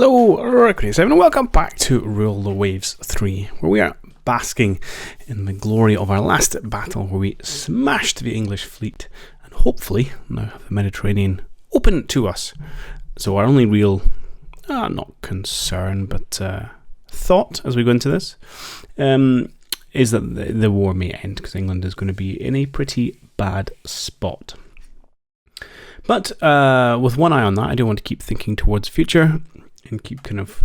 Hello, Recruit7, and welcome back to Rule the Waves 3, where we are basking in the glory of our last battle, where we smashed the English fleet, and hopefully now have the Mediterranean open to us. So our only real, not concern, but thought as we go into this, is that the war may end, because England is going to be in a pretty bad spot. But with one eye on that, I do want to keep thinking towards the future, and keep kind of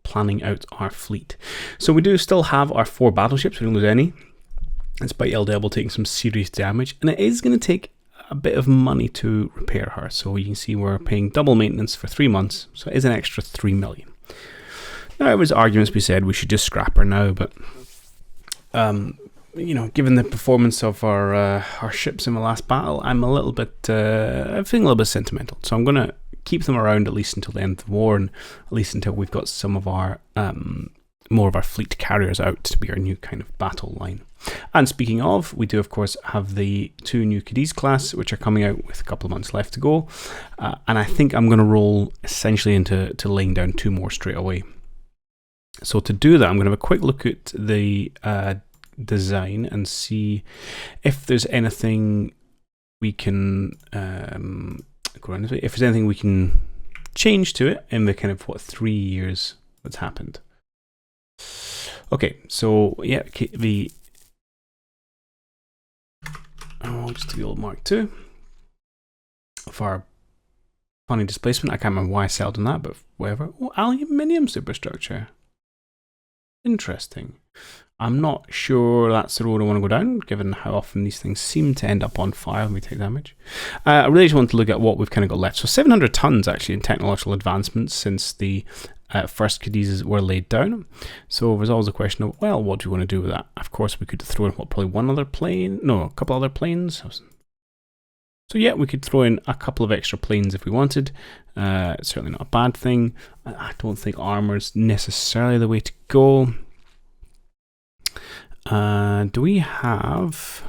planning out our fleet. So we do still have our 4 battleships, we don't lose any, despite El Devil taking some serious damage, and it is going to take a bit of money to repair her. So you can see we're paying double maintenance for 3 months, so it is an extra 3 million. Now there was arguments we said we should just scrap her now, but you know, given the performance of our ships in the last battle, I'm a little bit, I'm feeling a little bit sentimental. So I'm going to keep them around at least until the end of the war, and at least until we've got some of our more of our fleet carriers out to be our new kind of battle line. And speaking of, we do of course have the 2 new Cadiz class, which are coming out with a couple of months left to go, and I think I'm going to roll essentially into laying down 2 more straight away. So to do that, I'm going to have a quick look at the design and see if there's anything we can if there's anything we can change to it in the kind of 3 years that's happened. Okay, so yeah, I'll just do the old Mark II of our funny displacement. I can't remember why I settled on that, but whatever. Oh, aluminium superstructure. Interesting. I'm not sure that's the road I want to go down, given how often these things seem to end up on fire when we take damage. I really just want to look at what we've kind of got left. So 700 tons actually in technological advancements since the first Cadizes were laid down. So there's always a question of, well, what do you want to do with that? Of course, we could throw in probably a couple other planes. So yeah, we could throw in a couple of extra planes if we wanted. It's certainly not a bad thing. I don't think armor's necessarily the way to go. Do we have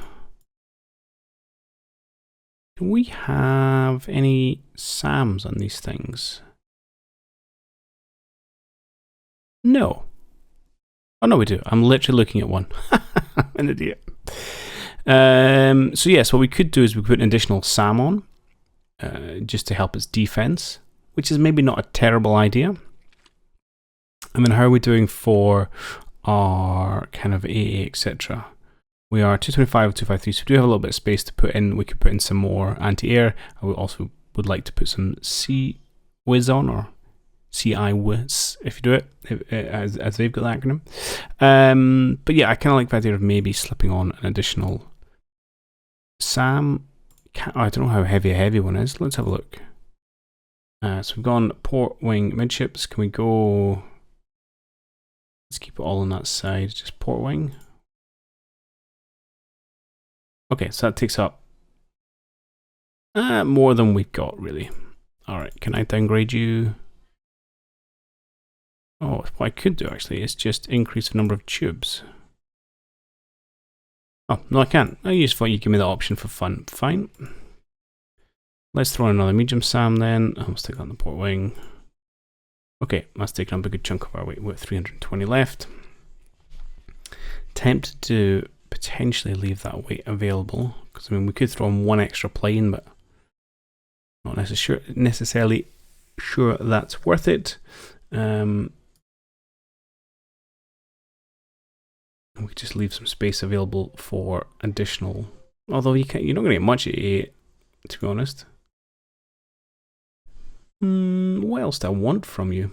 any SAMs on these things? No. Oh no, we do. I'm literally looking at one. I'm an idiot. So yes, what we could do is we could put an additional SAM on, just to help its defense, which is maybe not a terrible idea. And then how are we doing for our kind of AA, etc.? We are 225, 253, so we do have a little bit of space to put in. We could put in some more anti-air. I would also like to put some CIWS on, or CIWS if you do it, as they've got the acronym. But yeah, I kind of like the idea of maybe slipping on an additional SAM. I don't know how heavy a heavy one is. Let's have a look. So we've gone port wing midships. Can we go? Let's keep it all on that side, just port wing. Okay, so that takes up more than we've got, really. Alright, can I downgrade you? Oh, what I could do actually is just increase the number of tubes. Oh, no I can't. I just thought you'd give me the option for fun. Fine. Let's throw in another medium SAM then. I'll stick on the port wing. Okay, that's taken up a good chunk of our weight. We're at 320 left. Tempted to potentially leave that weight available, because I mean we could throw in 1 extra plane, but not necessarily sure that's worth it. We could just leave some space available for additional. Although you're not going to get much AA, to be honest. What else do I want from you?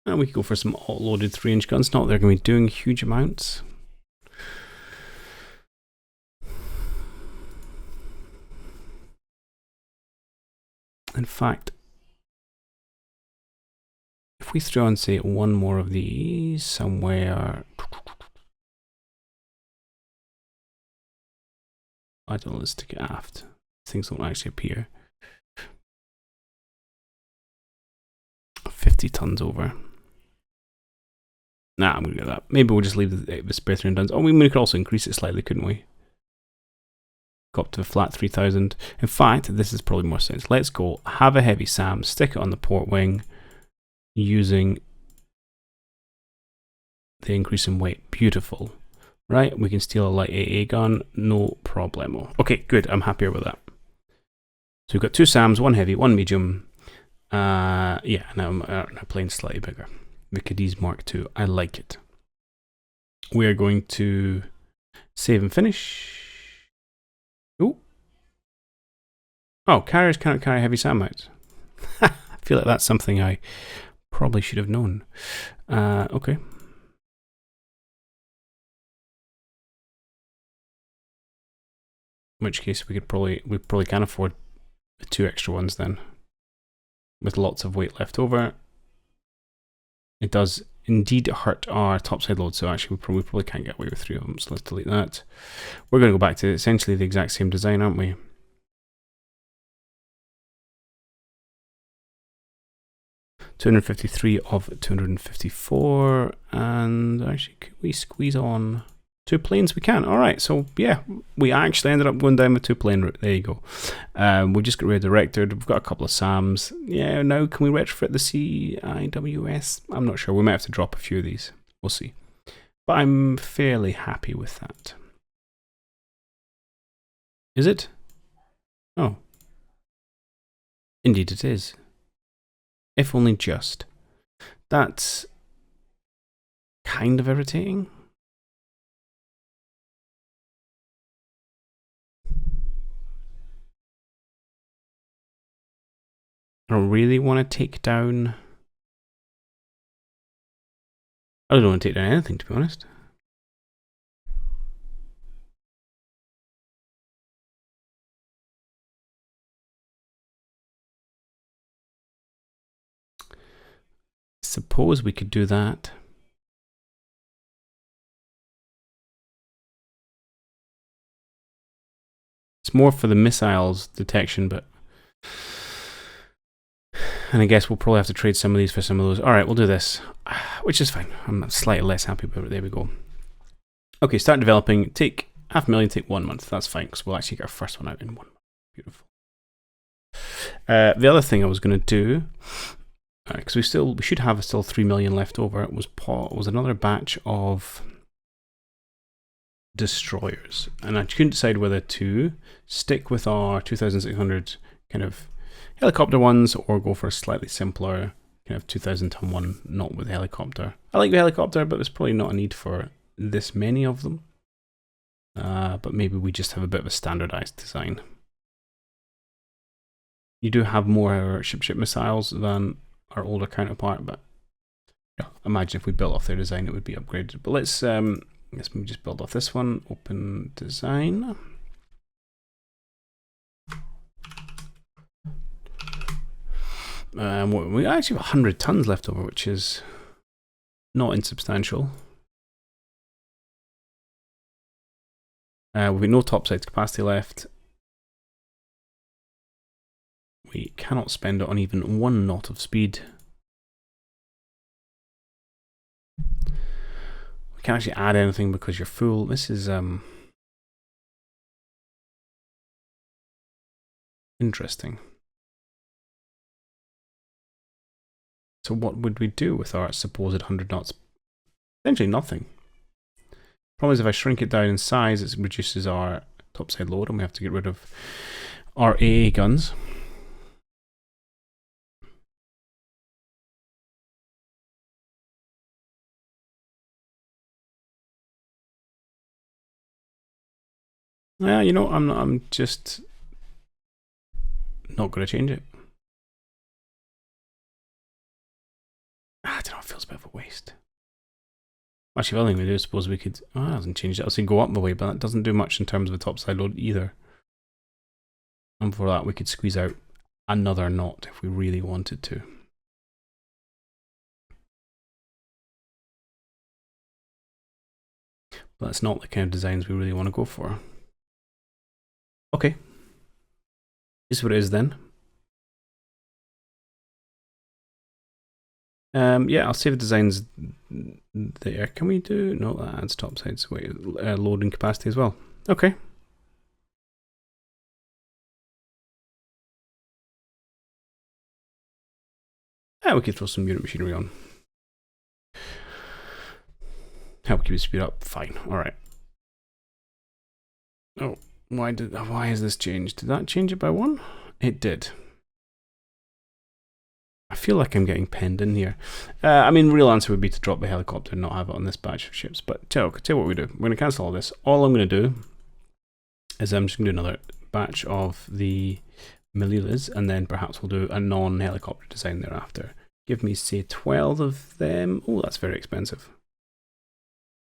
And we could go for some alt-loaded 3-inch guns. Not that they're going to be doing huge amounts. In fact, if we throw in, say, 1 more of these somewhere. I don't know, let's stick it aft. Things don't actually appear. 50 tons over. Nah, I'm going to get that. Maybe we'll just leave the spare 3 tons. Oh, we could also increase it slightly, couldn't we? go up to a flat 3000. In fact, this is probably more sense. Let's go have a heavy SAM, stick it on the port wing using the increase in weight. Beautiful. Right, we can steal a light AA gun, no problemo. Okay, good, I'm happier with that. So we've got 2 SAMs, 1 heavy, 1 medium. Yeah, now our plane's slightly bigger. The Cadiz Mark II, I like it. We are going to save and finish. Ooh. Oh, carriers cannot carry heavy SAM mounts. I feel like that's something I probably should have known. Okay. In which case we probably can afford the 2 extra ones then, with lots of weight left over. It does indeed hurt our topside load, so actually we probably can't get away with 3 of them, so let's delete that. We're going to go back to essentially the exact same design, aren't we? $253 of 254, and actually can we squeeze on 2 planes? We can. All right, so yeah, we actually ended up going down the 2 plane route. There you go. We just got rid of directed. We've got a couple of SAMs. Yeah, now can we retrofit the CIWS? I'm not sure. We might have to drop a few of these. We'll see. But I'm fairly happy with that. Is it? Oh. Indeed it is. If only just. That's kind of irritating. I don't really want to take down... I don't want to take down anything, to be honest. Suppose we could do that. It's more for the missiles detection, but... And I guess we'll probably have to trade some of these for some of those. Alright, we'll do this. Which is fine. I'm slightly less happy about it. There we go. Okay, start developing. Take 500,000, take 1 month. That's fine, because we'll actually get our first one out in 1 month. Beautiful. The other thing I was going to do, because we should have still 3 million left over, was another batch of destroyers. And I couldn't decide whether to stick with our 2,600 kind of helicopter ones or go for a slightly simpler kind of 2,000 ton one, not with helicopter. I like the helicopter, but there's probably not a need for this many of them. But maybe we just have a bit of a standardized design. You do have more ship missiles than our older counterpart, but yeah, imagine if we built off their design, it would be upgraded. But let's maybe just build off this one. Open design. We actually have 100 tons left over, which is not insubstantial. We've got no topsides capacity left. We cannot spend it on even 1 knot of speed. We can't actually add anything because you're full. This is interesting. So what would we do with our supposed 100 knots? Essentially nothing. Problem is if I shrink it down in size, it reduces our topside load and we have to get rid of our AA guns. Yeah, you know, I'm just not going to change it. I don't know, it feels a bit of a waste. Actually, the other thing we do, I suppose we could... Oh, that doesn't change it. I'll say go up the way, but that doesn't do much in terms of the topside load either. And for that, we could squeeze out another knot if we really wanted to. But that's not the kind of designs we really want to go for. Okay. This is what it is then. Yeah, I'll save the designs there. Can we do... No, that adds topsides. Wait, loading capacity as well. Okay. Yeah, we could throw some unit machinery on. Help keep the speed up. Fine. All right. Oh, why has this changed? Did that change it by 1? It did. I feel like I'm getting penned in here. I mean, real answer would be to drop the helicopter and not have it on this batch of ships. But tell you what we do. We're going to cancel all this. All I'm going to do is I'm just going to do another batch of the Melilas, and then perhaps we'll do a non-helicopter design thereafter. Give me, say, 12 of them. Oh, that's very expensive.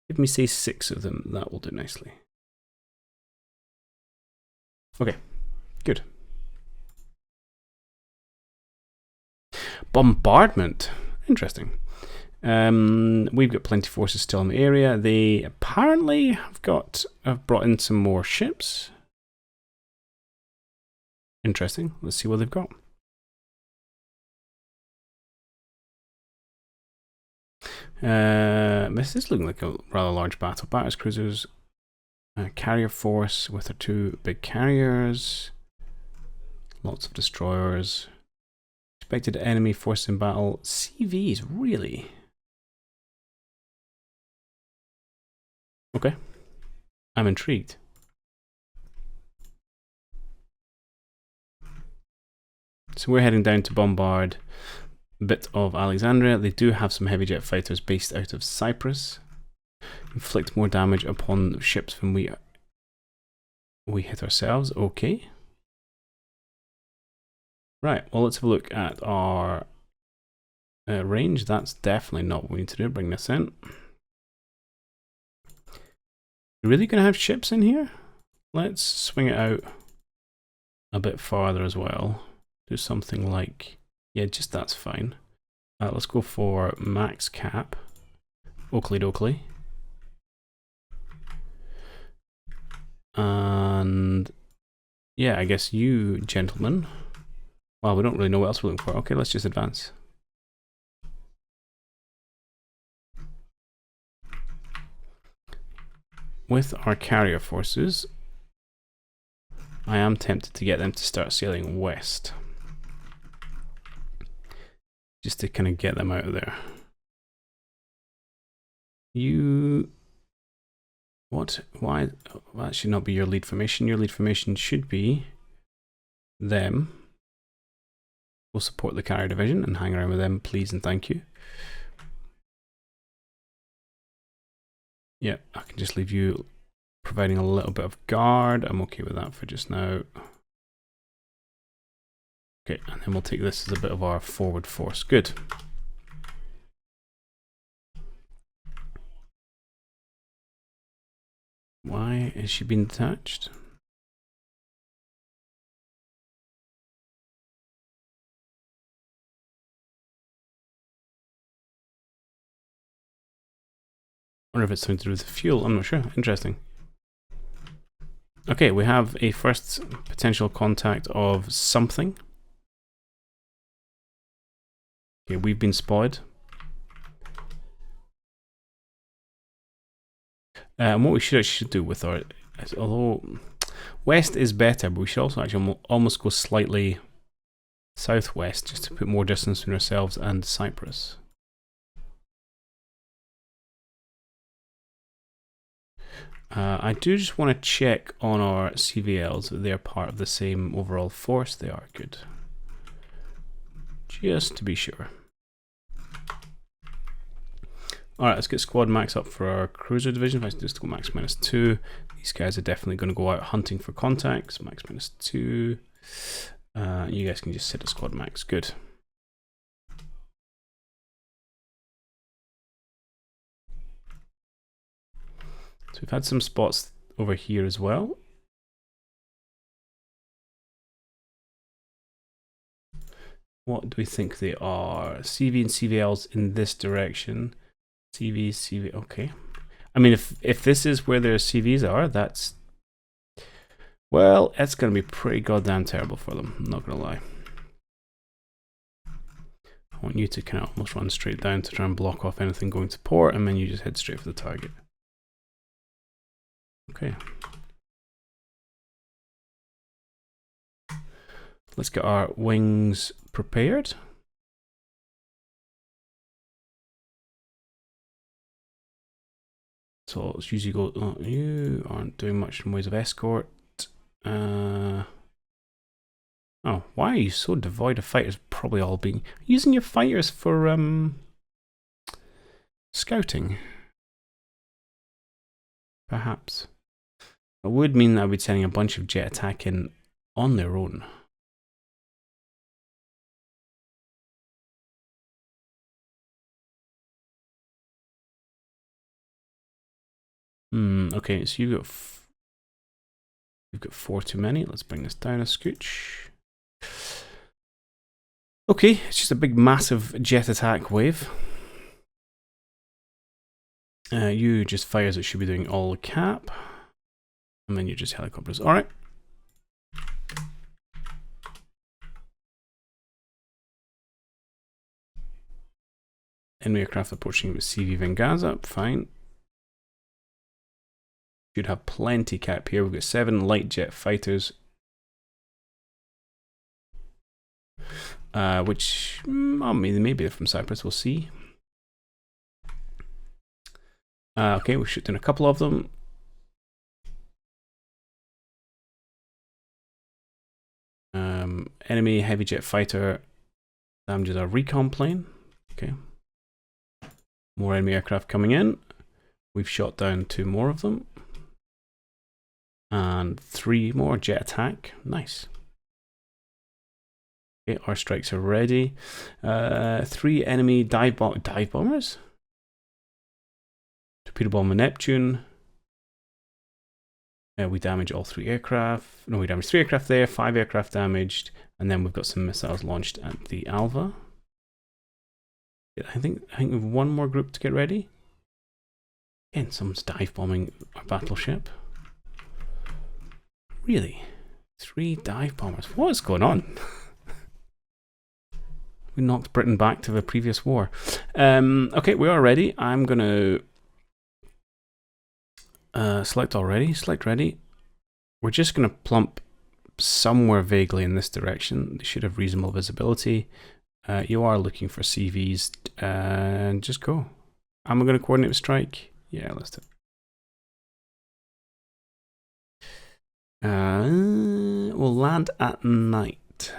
Give me, say, 6 of them. That will do nicely. Okay, good. Bombardment. Interesting. We've got plenty of forces still in the area. They apparently have brought in some more ships. Interesting. Let's see what they've got. This is looking like a rather large battle. Batters, cruisers, carrier force with their 2 big carriers. Lots of destroyers. Expected enemy force in battle. CVs, really? Okay. I'm intrigued. So we're heading down to bombard a bit of Alexandria. They do have some heavy jet fighters based out of Cyprus. Inflict more damage upon ships when we hit ourselves. Okay. Right, well, let's have a look at our range. That's definitely not what we need to do. Bring this in. You're really going to have ships in here? Let's swing it out a bit farther as well. Do something like, yeah, just that's fine. Let's go for max cap. Oakley dokley. And yeah, I guess you gentlemen. Well, we don't really know what else we're looking for. Okay, let's just advance. With our carrier forces, I am tempted to get them to start sailing west. Just to kind of get them out of there. Why? Well, that should not be your lead formation. Your lead formation should be them. We'll support the carrier division and hang around with them, please and thank you. Yeah, I can just leave you providing a little bit of guard. I'm okay with that for just now. Okay, and then we'll take this as a bit of our forward force. Good. Why is she being detached? I wonder if it's something to do with the fuel. I'm not sure. Interesting. Okay, we have a first potential contact of something. Okay, we've been spotted. And what we should actually do with our, although west is better, but we should also actually almost go slightly southwest just to put more distance between ourselves and Cyprus. I do just want to check on our CVLs that they're part of the same overall force. They are good. Just to be sure. Alright, let's get squad max up for our cruiser division. If I just go max -2, these guys are definitely going to go out hunting for contacts. Max -2. You guys can just set a squad max. Good. So we've had some spots over here as well. What do we think they are? CV and CVLs in this direction. CV, okay. I mean, if this is where their CVs are, that's... well, it's going to be pretty goddamn terrible for them. I'm not going to lie. I want you to kind of almost run straight down to try and block off anything going to port, and then you just head straight for the target. Okay. Let's get our wings prepared. So let's usually go, oh, you aren't doing much in ways of escort. Oh, why are you so devoid of fighters? Probably all being using your fighters for scouting. Perhaps. It would mean that I would be sending a bunch of jet attack in on their own. Okay, so you've got 4 too many. Let's bring this down a scooch. Okay, it's just a big massive jet attack wave. You just fires, it should be doing all cap. And then you just helicopters. Alright. Enemy aircraft approaching with CV Vengaza. Fine. Should have plenty cap here. We've got 7 light jet fighters. Which, maybe they're from Cyprus, we'll see. Okay, we're shooting a couple of them. Enemy heavy jet fighter damages a recon plane. Okay. More enemy aircraft coming in. We've shot down 2 more of them. And 3 more jet attack. Nice. Okay, our strikes are ready. 3 enemy dive bombers. Torpedo bomber Neptune. We damage all 3 aircraft. No, we damaged 3 aircraft there, 5 aircraft damaged, and then we've got some missiles launched at the Alva. I think we have 1 more group to get ready. Again, someone's dive bombing our battleship. Really? 3 dive bombers. What is going on? We knocked Britain back to the previous war. Okay, we are ready. I'm going to select already. Select ready. We're just going to plump somewhere vaguely in this direction. They should have reasonable visibility. You are looking for CVs, and just go. Am I going to coordinate with strike? Yeah, let's do it. We'll land at night.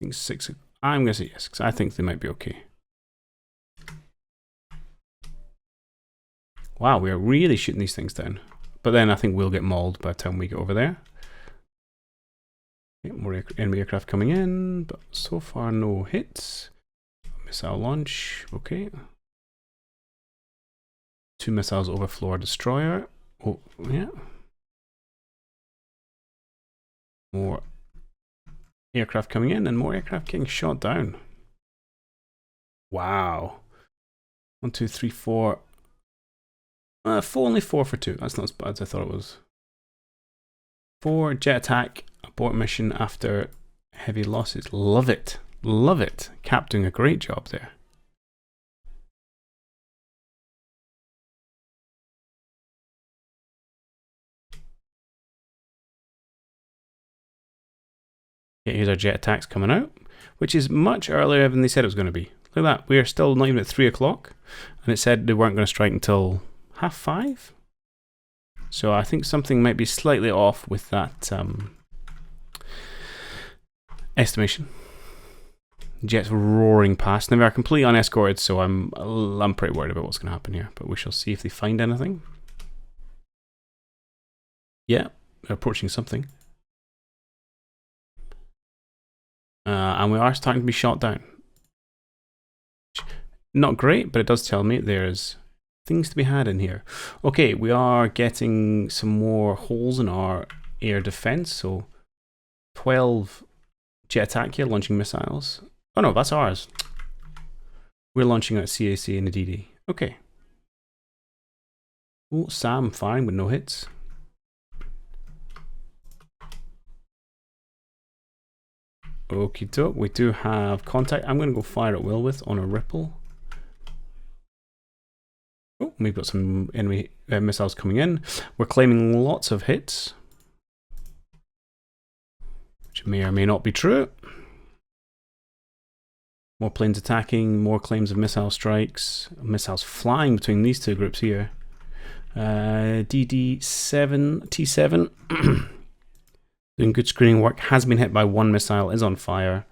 I think 6. I'm going to say yes, because I think they might be okay. Wow, we are really shooting these things down. But then I think we'll get mauled by the time we get over there. Okay, more enemy aircraft coming in, but so far no hits. Missile launch, okay. 2 missiles overflow our destroyer. Oh, yeah. More aircraft coming in and more aircraft getting shot down. Wow. 1, 2, 3, 4. Only 4 for 2. That's not as bad as I thought it was. 4 jet attack, abort mission after heavy losses. Love it. Love it. Cap doing a great job there. Okay, here's our jet attacks coming out, which is much earlier than they said it was going to be. Look at that. We are still not even at 3 o'clock, and it said they weren't going to strike until 5:30. So I think something might be slightly off with that estimation. Jets roaring past. Now they are completely unescorted, so I'm pretty worried about what's going to happen here. But we shall see if they find anything. Yeah, they're approaching something. And we are starting to be shot down. Not great, but it does tell me there's things to be had in here. Okay, we are getting some more holes in our air defense. So 12 jet attack here, launching missiles. Oh no, that's ours. We're launching out CAC and a DD. Okay. Oh, Sam firing with no hits. Okie doke, we do have contact. I'm going to go fire at will with on a ripple. Oh, we've got some enemy missiles coming in. We're claiming lots of hits, which may or may not be true. More planes attacking, more claims of missile strikes, missiles flying between these two groups here. DD7, T7, doing good screening work, has been hit by one missile, is on fire.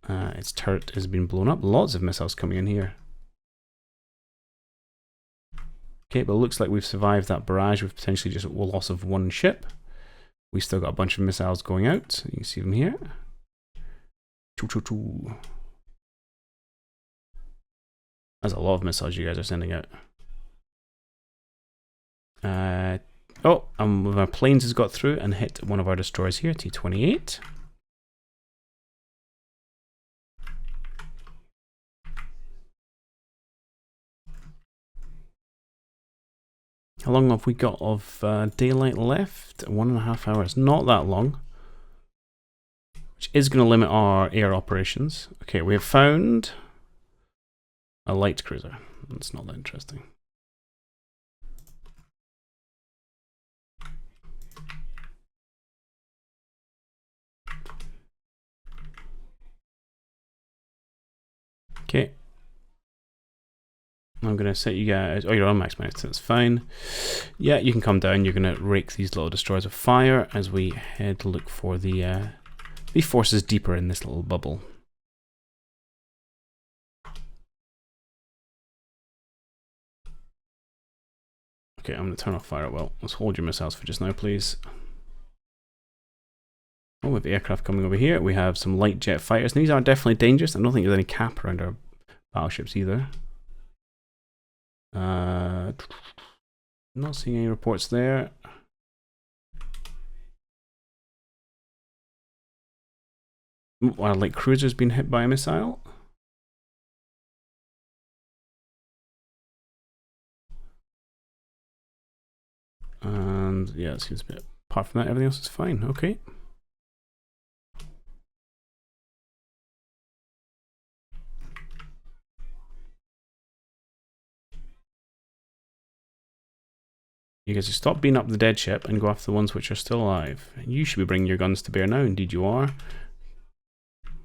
Its turret has been blown up. Lots of missiles coming in here. Okay, but it looks like we've survived that barrage with potentially just a loss of one ship. We still got a bunch of missiles going out. You can see them here. That's a lot of missiles you guys are sending out. One of our planes has got through and hit one of our destroyers here, T-28. How long have we got of daylight left? 1.5 hours. Not that long. Which is going to limit our air operations. Okay, we have found a light cruiser. That's not that interesting. Okay. I'm going to set you guys... Oh, you're on max minus, that's fine. Yeah, you can come down. You're going to rake these little destroyers of fire as we head to look for the forces deeper in this little bubble. Okay, I'm going to turn off fire. Well, let's hold your missiles for just now, please. Oh, we have aircraft coming over here. We have some light jet fighters. And these are definitely dangerous. I don't think there's any cap around our battleships either. Not seeing any reports there. Our light cruiser's been hit by a missile. And yeah, it seems a bit. Apart from that, everything else is fine. Okay. You guys stop beating up the dead ship and go after the ones which are still alive. You should be bringing your guns to bear now. Indeed you are.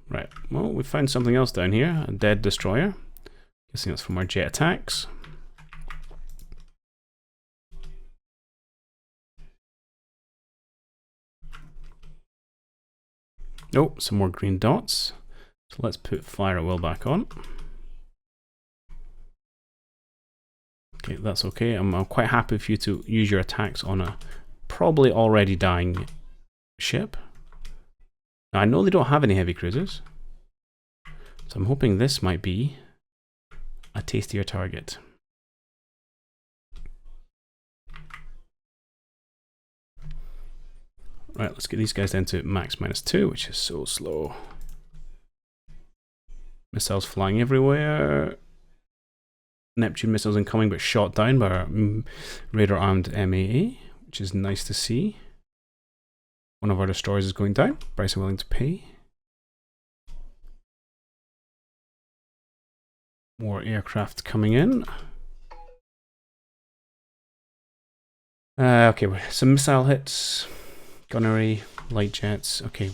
Right, well, we found something else down here. A dead destroyer. Guessing that's from our jet attacks. Oh, some more green dots. So let's put fire at will back on. Okay, that's okay. I'm quite happy for you to use your attacks on a probably already dying ship. Now, I know they don't have any heavy cruisers, so I'm hoping this might be a tastier target. Right, let's get these guys down to max -2, which is so slow. Missiles flying everywhere. Neptune missiles incoming, but shot down by our radar-armed MAA, which is nice to see. One of our destroyers is going down. Price I'm willing to pay. More aircraft coming in. Okay, some missile hits. Gunnery, light jets. Okay.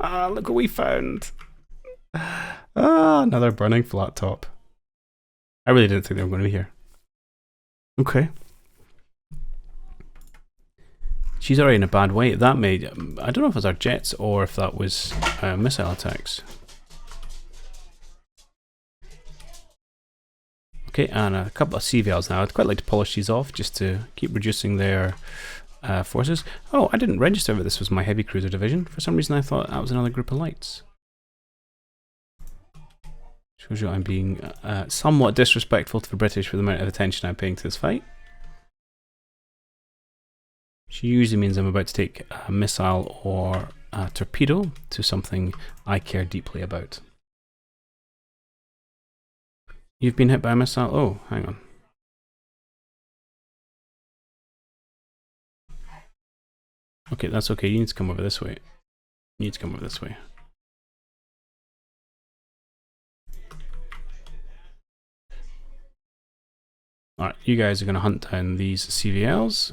Look what we found. Another burning flat top. I really didn't think they were going to be here. Okay. She's already in a bad way. That made... I don't know if it was our jets or if that was missile attacks. Okay, and a couple of CVLs now. I'd quite like to polish these off just to keep reducing their forces. Oh, I didn't register that this was my heavy cruiser division. For some reason I thought that was another group of lights. Shows you I'm being somewhat disrespectful to the British for the amount of attention I'm paying to this fight. Which usually means I'm about to take a missile or a torpedo to something I care deeply about. You've been hit by a missile? Oh, hang on. Okay, that's okay. You need to come over this way. You need to come over this way. Alright, you guys are going to hunt down these CVLs.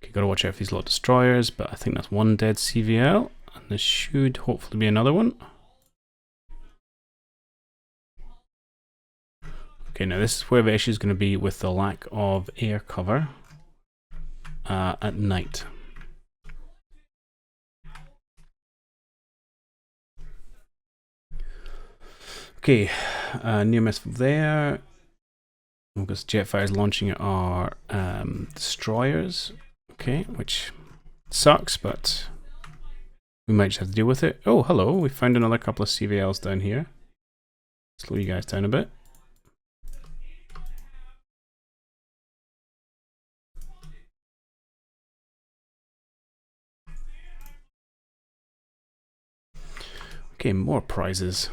Okay, gotta watch out for these lot of destroyers, but I think that's one dead CVL, and there should hopefully be another one. Okay, now this is where the issue is going to be with the lack of air cover at night. Okay, near miss there. Because Jetfire is launching at our destroyers. Okay, which sucks, but we might just have to deal with it. Oh, hello, we found another couple of CVLs down here. Slow you guys down a bit. Okay, more prizes.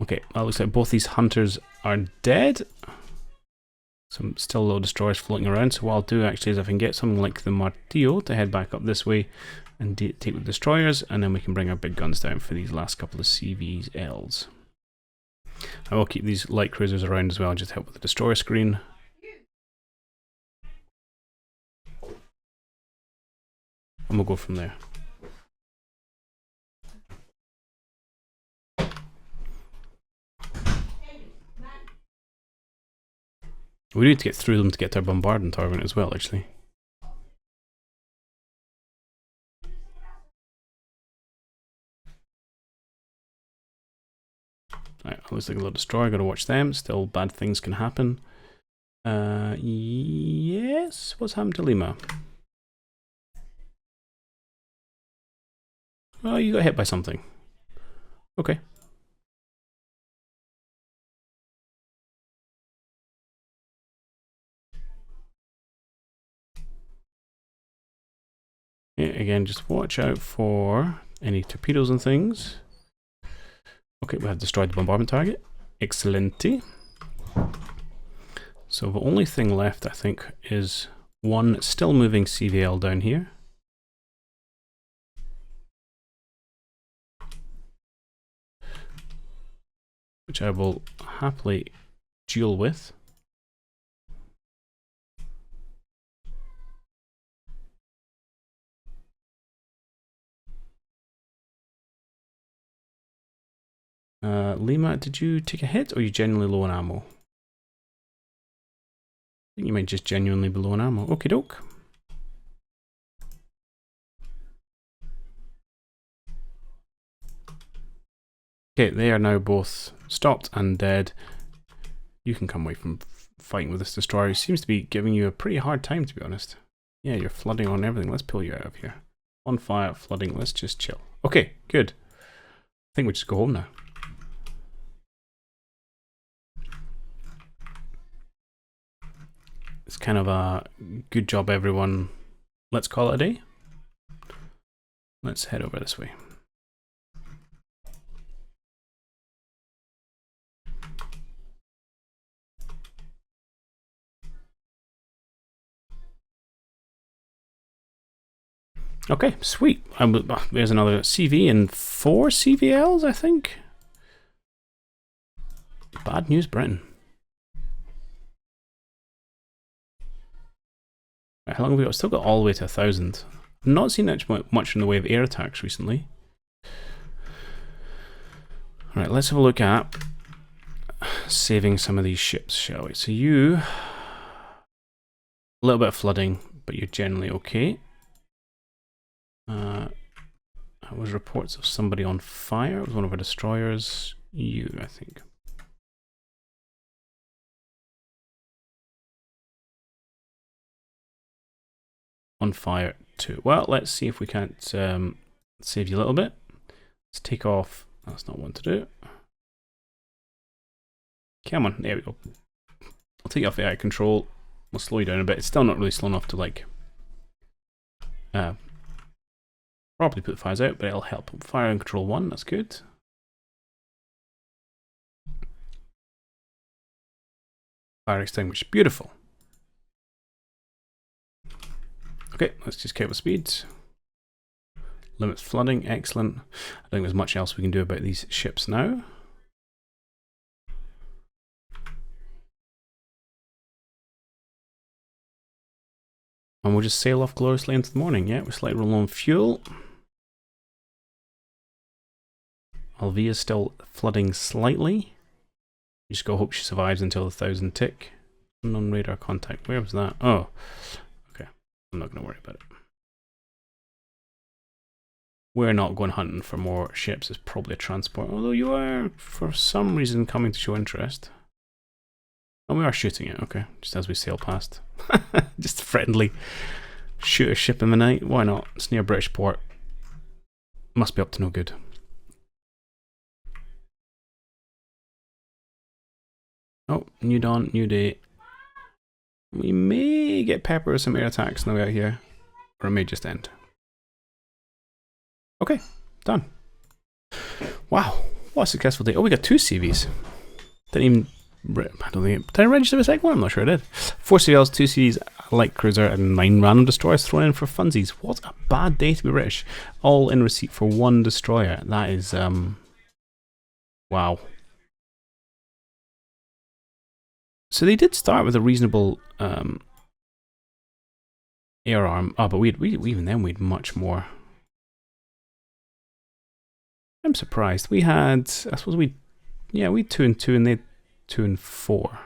Okay, well, it looks like both these hunters are dead. Some still low destroyers floating around, so what I'll do actually is if I can get something like the Martillo to head back up this way and take the destroyers, and then we can bring our big guns down for these last couple of CVLs. I will keep these light cruisers around as well, just help with the destroyer screen. And we'll go from there. We need to get through them to get to our bombarding target as well, actually. Right, looks like a little destroyer, gotta watch them. Still bad things can happen. Yes, what's happened to Lima? Oh, you got hit by something. Okay. Yeah, again, just watch out for any torpedoes and things. Okay, we have destroyed the bombardment target. Excellente. So the only thing left, I think, is one still moving CVL down here. Which I will happily duel with. Lima, did you take a hit or are you genuinely low on ammo? I think you might just genuinely be low on ammo. Okie doke. Okay, they are now both stopped and dead. You can come away from fighting with this destroyer. He seems to be giving you a pretty hard time, to be honest. Yeah, you're flooding on everything. Let's pull you out of here. On fire, flooding, let's just chill. Okay, good. I think we just go home now. It's kind of a good job, everyone. Let's call it a day. Let's head over this way. Okay, sweet. There's another CV and 4 CVLs, I think. Bad news, Britain. Right, how long have we got? Still got all the way to 1,000. I've not seen much in the way of air attacks recently. Alright, let's have a look at saving some of these ships, shall we? So you... a little bit of flooding, but you're generally okay. There was reports of somebody on fire. It was one of our destroyers. You, I think. On fire too. Well, let's see if we can't save you a little bit. Let's take off. That's not one to do. Come on, there we go. I'll take you off the air control. We'll slow you down a bit. It's still not really slow enough to like probably put the fires out, but it'll help. Fire and control 1, that's good. Fire extinguish, beautiful. Okay, let's just keep the speeds. Limits flooding, excellent. I don't think there's much else we can do about these ships now. And we'll just sail off gloriously into the morning. Yeah, we're slightly low on fuel. Alvia's still flooding slightly. You just go hope she survives until the 1,000 tick. Non-radar contact. Where was that? Oh, okay. I'm not going to worry about it. We're not going hunting for more ships. It's probably a transport. Although you are, for some reason, coming to show interest. And we are shooting it, okay. Just as we sail past. Just friendly. Shoot a ship in the night. Why not? It's near British port. Must be up to no good. Oh, new dawn, new day. We may get peppered with some air attacks on the way out here. Or it may just end. Okay, done. Wow, what a successful day. Oh, we got 2 CVs. Didn't even, I don't think, did I register the second one? I'm not sure I did. 4 CVLs, 2 CVs, a light cruiser, and 9 random destroyers thrown in for funsies. What a bad day to be British. All in receipt for 1 destroyer. That is, wow. So they did start with a reasonable air arm. Oh, but we even then we had much more. I'm surprised. We had, I suppose we had 2 and 2 and they had 2 and 4.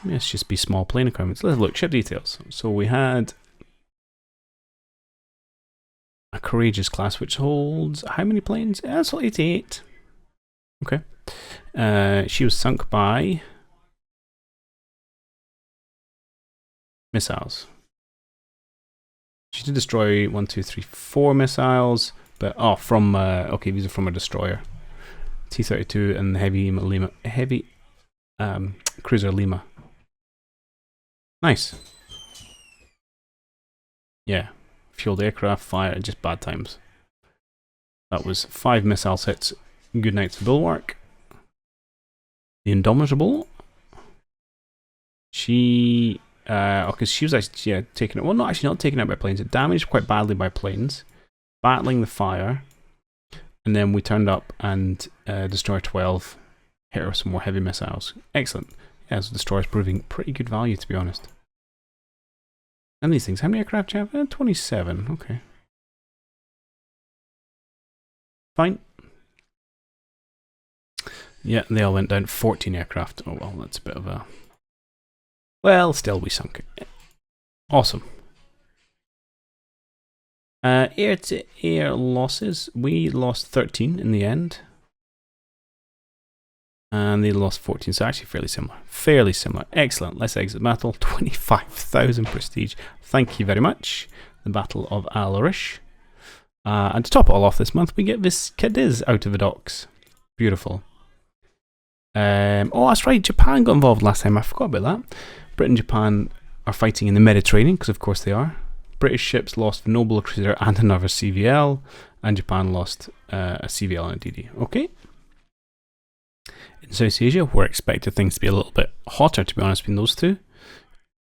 Let's just be small plane equipment. Let's look, ship details. So we had a Courageous class which holds how many planes? That's 88. Okay. She was sunk by missiles. She did destroy 1, 2, 3, 4 missiles, but from okay, these are from a destroyer, T-32 and the heavy cruiser Lima. Nice. Yeah, fueled aircraft, fire, just bad times. That was 5 missiles hits. Good night to Bulwark. The Indomitable. She okay, she was actually taken out. Well, not actually not taken out by planes. It damaged quite badly by planes, battling the fire, and then we turned up and Destroyer 12 hit her with some more heavy missiles. Excellent. Yeah, so Destroyer's proving pretty good value, to be honest. And these things, how many aircraft do you have? 27. Okay. Fine. Yeah, they all went down. 14 aircraft. Oh well, that's a bit of a... Well, still we sunk it. Awesome. Air-to-air losses. We lost 13 in the end. And they lost 14, so actually fairly similar. Fairly similar. Excellent. Let's exit battle. 25,000 prestige. Thank you very much. The Battle of Al-Arish. And to top it all off this month, we get this Cadiz out of the docks. Beautiful. Oh, that's right. Japan got involved last time. I forgot about that. Britain and Japan are fighting in the Mediterranean, because of course they are. British ships lost a Noble cruiser and another CVL, and Japan lost a CVL and a DD. Okay. In South Asia, we're expecting things to be a little bit hotter, to be honest, between those two.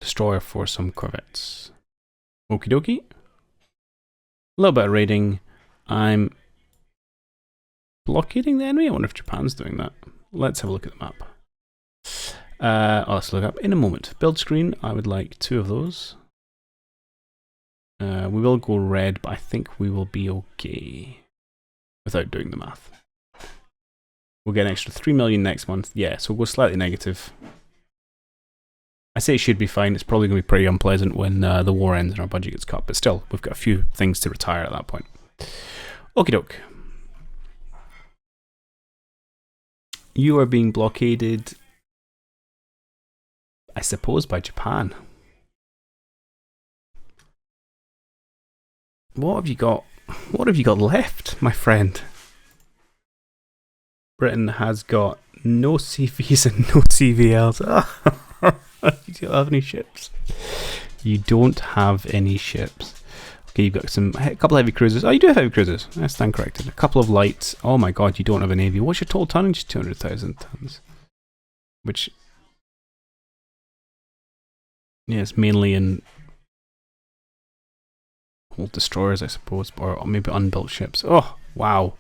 Destroyer for some corvettes. Okie dokie. A little bit of raiding. I'm blockading the enemy. I wonder if Japan's doing that. Let's have a look at the map. Let's look up in a moment. Build screen. I would like 2 of those. We will go red, but I think we will be okay without doing the math. We'll get an extra 3 million next month. Yeah, so we'll go slightly negative. I say it should be fine. It's probably going to be pretty unpleasant when the war ends and our budget gets cut. But still, we've got a few things to retire at that point. Okie doke. You are being blockaded, I suppose, by Japan. What have you got? What have you got left, my friend? Britain has got no CVs and no CVLs. You don't have any ships. You don't have any ships. Okay, you've got a couple of heavy cruisers. Oh, you do have heavy cruisers. I stand corrected. A couple of lights. Oh my god, you don't have a navy. What's your total tonnage? 200,000 tons. Which, yeah, it's mainly in old destroyers, I suppose, or maybe unbuilt ships. Oh, wow.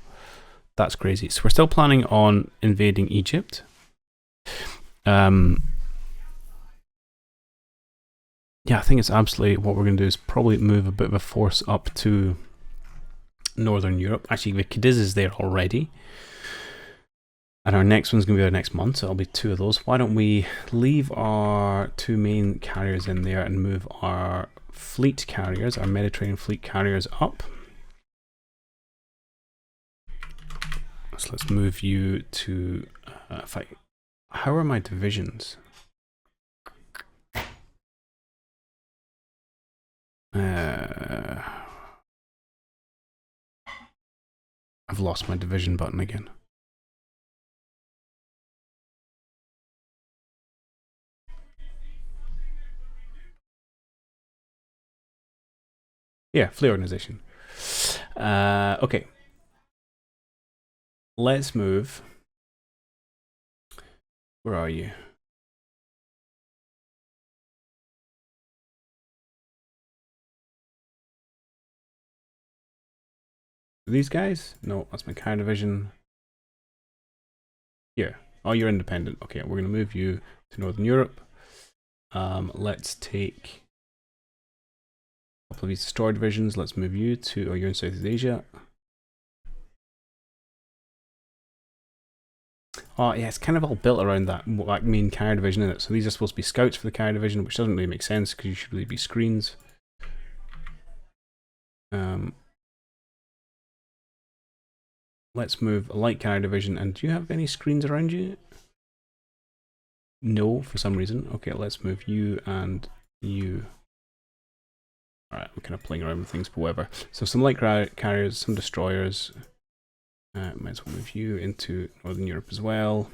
That's crazy. So we're still planning on invading Egypt. yeah, I think it's absolutely what we're going to do is probably move a bit of a force up to Northern Europe. Actually, the Cadiz is there already. And our next one's going to be our next month, so it'll be 2 of those. Why don't we leave our 2 main carriers in there and move our fleet carriers, our Mediterranean fleet carriers up. So let's move you to, how are my divisions? I've lost my division button again. Yeah, fleet organization. Okay. Let's move. Where are you? These guys? No, that's my carrier division. Here. Oh, you're independent. Okay, we're going to move you to Northern Europe. Let's take a couple of these destroyer divisions. Let's move you to, you're in Southeast Asia. Oh, yeah, it's kind of all built around that like main carrier division, isn't it? So these are supposed to be scouts for the carrier division, which doesn't really make sense because you should really be screens. Let's move a light carrier division. And do you have any screens around you? No, for some reason. Okay, let's move you and you. Alright, I'm kind of playing around with things, but whatever. So some light carriers, some destroyers. Might as well move you into Northern Europe as well.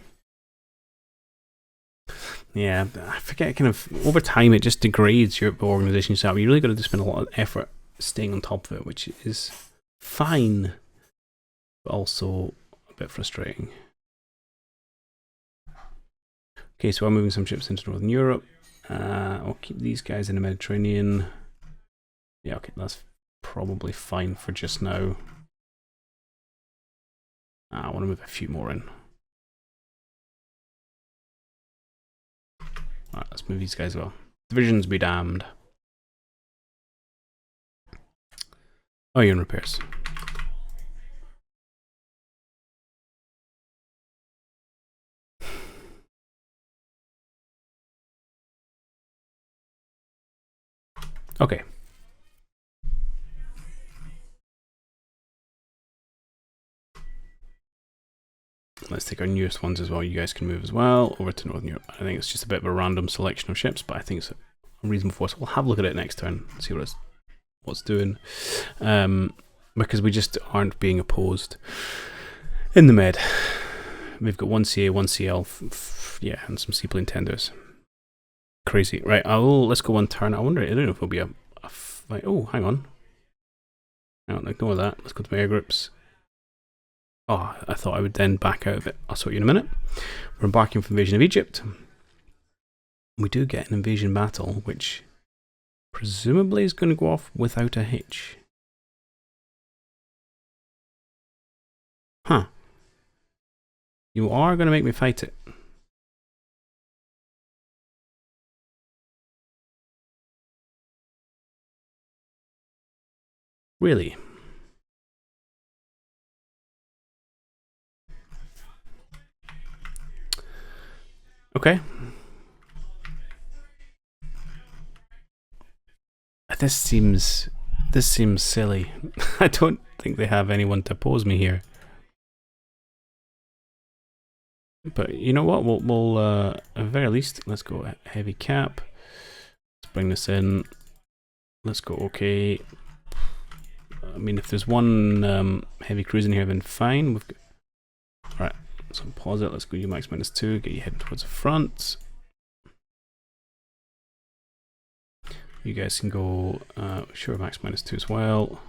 Yeah, I forget, kind of, over time it just degrades your organization yourself. You really got to spend a lot of effort staying on top of it, which is fine, but also a bit frustrating. Okay, so I'm moving some ships into Northern Europe. I'll keep these guys in the Mediterranean. Yeah, okay, that's probably fine for just now. I want to move a few more in. Alright, let's move these guys as well. Divisions be damned. Oh, you're in repairs. Okay. Let's take our newest ones as well. You guys can move as well over to Northern Europe. I think it's just a bit of a random selection of ships, but I think it's a reasonable force. We'll have a look at it next turn, see what it's doing. Because we just aren't being opposed in the Med. We've got 1 CA, 1 CL, yeah, and some seaplane tenders. Crazy. Right, let's go 1 turn. I don't know if it'll be a fight. Oh, hang on. Ignore that. Let's go to my air groups. Oh, I thought I would then back out of it. I'll sort you in a minute. We're embarking for invasion of Egypt. We do get an invasion battle, which presumably is going to go off without a hitch. Huh. You are going to make me fight it. Really? Okay. This seems silly. I don't think they have anyone to oppose me here. But you know what? We'll at the very least, let's go heavy cap. Let's bring this in. Let's go okay. I mean, if there's one heavy cruise in here, then fine. We've got, right. So pause it. Let's go UMAX -2. Get you heading towards the front. You guys can go sure max -2 as well.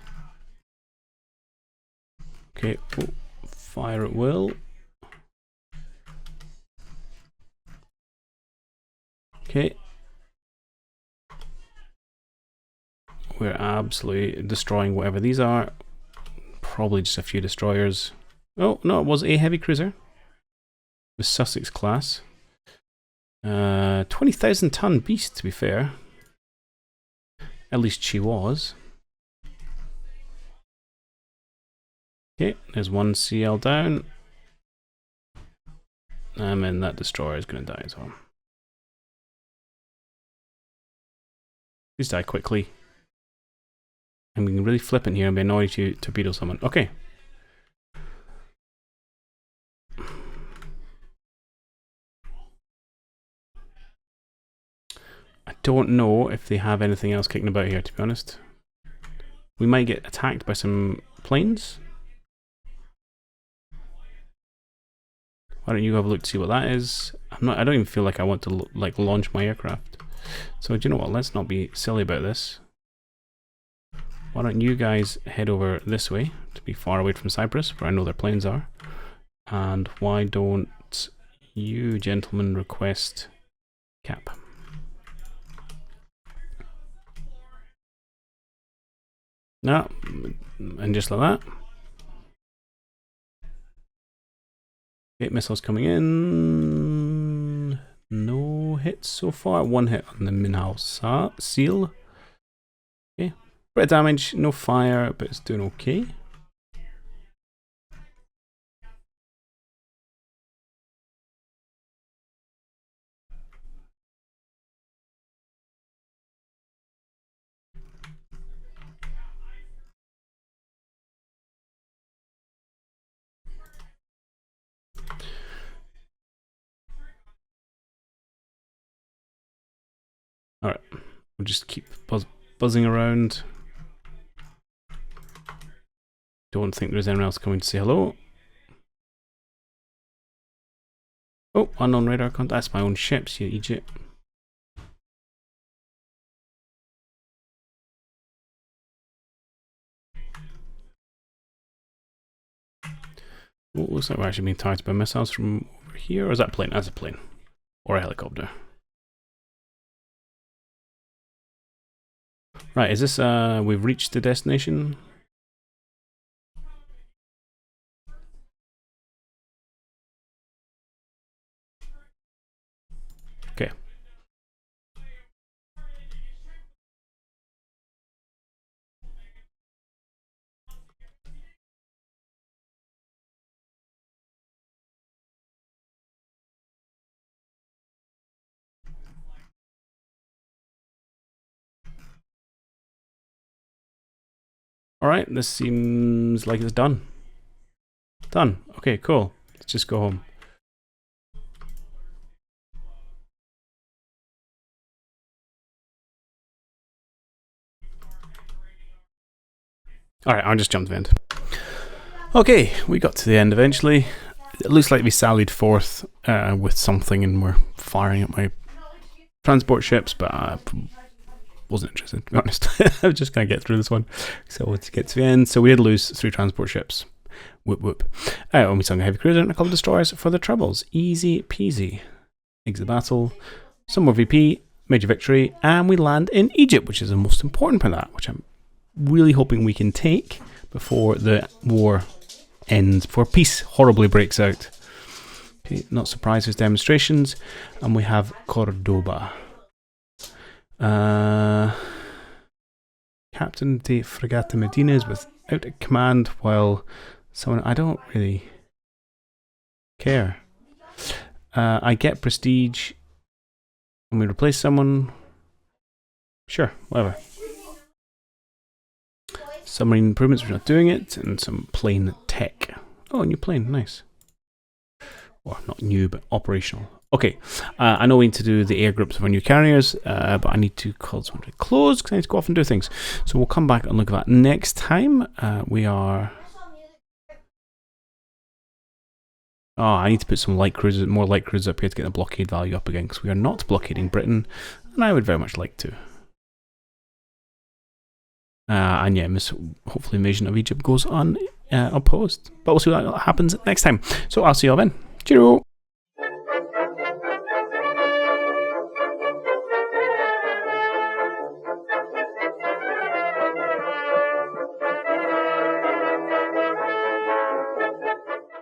Okay, oh, fire at will. Okay. We're absolutely destroying whatever these are. Probably just a few destroyers. Oh, no, it was a heavy cruiser. The Sussex class. 20,000 ton beast, to be fair. At least she was. Okay, there's one CL down. And then that destroyer is going to die as well. Please die quickly. I'm being really flippant here and be annoyed to torpedo someone. Okay. I don't know if they have anything else kicking about here, to be honest. We might get attacked by some planes. Why don't you have a look to see what that is? I don't even feel like I want to like launch my aircraft. So do you know what? Let's not be silly about this. Why don't you guys head over this way to be far away from Cyprus, where I know their planes are. And why don't you gentlemen request cap? No, and just like that. 8 missiles coming in. No hits so far. 1 hit on the Minhouse seal. Okay. Bit of damage, no fire, but it's doing okay. Alright, we'll just keep buzzing around. Don't think there's anyone else coming to say hello. Oh, unknown radar contact. That's my own ships, you Egypt. Oh, looks like we're actually being targeted by missiles from over here. Or is that a plane? That's a plane. Or a helicopter. Right, is this, we've reached the destination? Okay. Alright, this seems like it's done. Done. Okay, cool. Let's just go home. Alright, I'll just jump to the end. Okay, we got to the end eventually. It looks like we sallied forth with something and we're firing at my transport ships, but I wasn't interested, to be honest. I was just going to get through this one. So let's get to the end. So we did lose 3 transport ships. Whoop whoop. And we sunk a heavy cruiser and a couple of destroyers for the troubles. Easy peasy. Exit battle. Some more VP. Major victory. And we land in Egypt, which is the most important part of that, which I'm really hoping we can take before the war ends, before peace horribly breaks out. Okay, not surprised there's demonstrations. And we have Cordoba. Captain de Fragata Medina is without a command, while someone I don't really care. I get prestige and we replace someone. Sure, whatever. Submarine improvements, we're not doing it, and some plane tech. Oh, a new plane, nice. Or not new, but operational. Okay, I know we need to do the air groups of our new carriers, but I need to call someone to close because I need to go off and do things. So we'll come back and look at that next time. We are... Oh, I need to put some light cruisers, more light cruisers up here to get the blockade value up again, because we are not blockading Britain, and I would very much like to. And yeah, hopefully invasion of Egypt goes unopposed. But we'll see what happens next time. So I'll see you all then. Cheerio!